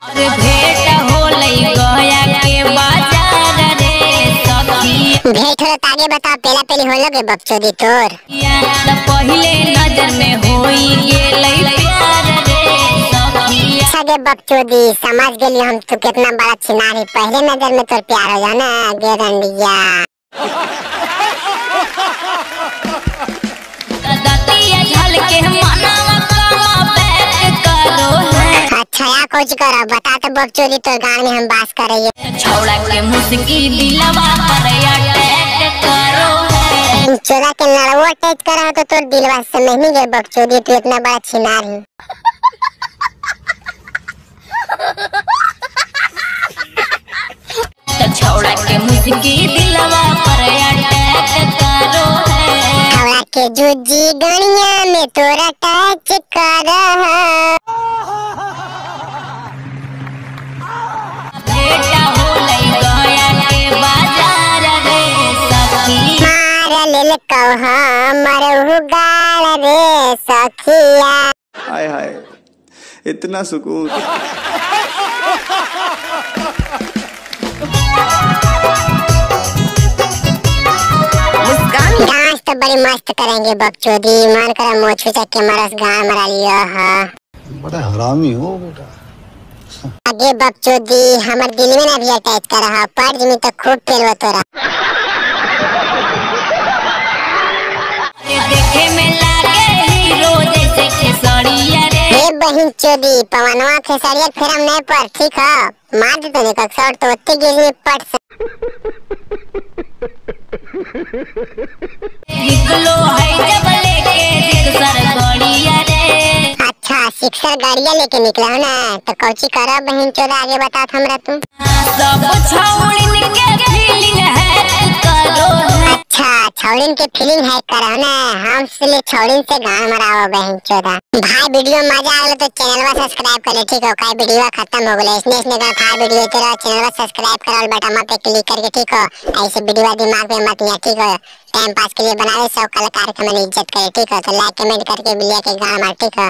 अरे भेंट होलई गया के बाजार रे सखी। भेंट हो तागे बता पेला पेली होलोगे बकचोदी तोर। त पहिले नजर में होई गेलई प्यार रे सखी। सगे बकचोदी समझ गेली हम तू कितना बड़ा छिनार है। पहले नजर में तोर प्यार हो जाना गे रंडिया। दतिया झलके मनावा कमा बैठ करो है। अच्छा या कुछ करो बता तो बकचोदी तोर गांव में हम बास करे। छौड़ा के मुस्की दिलवा पर अटैक करो है। चोरा के लड़वा अटैच करा तो तोर दिलवा से नहीं गे बकचोदी तू इतना बड़ा छिनार है। छौड़ा के मुस्की दिलवा पर अटैक करो है। छौड़ा के जूजी गणिया में तोरा टच करा। बेटा होलई गया के बाजार रे सखी। मार लेल कहो मरहु गाल रे सखिया। हाय हाय इतना सुकून। डांस तो बड़ी मस्त करेंगे बकचोदी। मन करा मोछ उचक के मरस गान मरा लिया है। बड़ा हरामी हो बेटा। आगे बकचोदी हमर दिल में ना भी अटैच कर रहा पर जमी तो खूब पेलवा तोरा। देखे में लागे हीरो जैसे खेसरिया रे। हे बहिन चोदी पवनवा खेसरिया फिर हम नहीं पर ठीक है। मार दे तो निकल शॉट तो उत्ते गिरी पट से। निकलो है जब लेके सिक्सर गड़िया रे। अच्छा सिक्सर गाड़िया लेके निकला हो ना तो कौची करा बहन चोदा आगे बता हमरा तू। सब छौड़िन के फीलिंग है करो है। अच्छा छौड़िन के फीलिंग है करो ना हम से छौड़िन से गान मराओ बहन चोदा। भाई वीडियो मजा आगले तो चैनल को सब्सक्राइब कर ले ठीक है। काय वीडियो खत्म हो गले इसने का था वीडियो तेरा चैनल को सब्सक्राइब कर बटन पे क्लिक करके ठीक है। ऐसे वीडियो दिमाग में मत लिया ठीक है। टाइम पास के लिए बनाए सब कलाकार के मैंने इज्जत करे ठीक है। तो लाइक कमेंट करके बिलिया के गान मार ठीक है।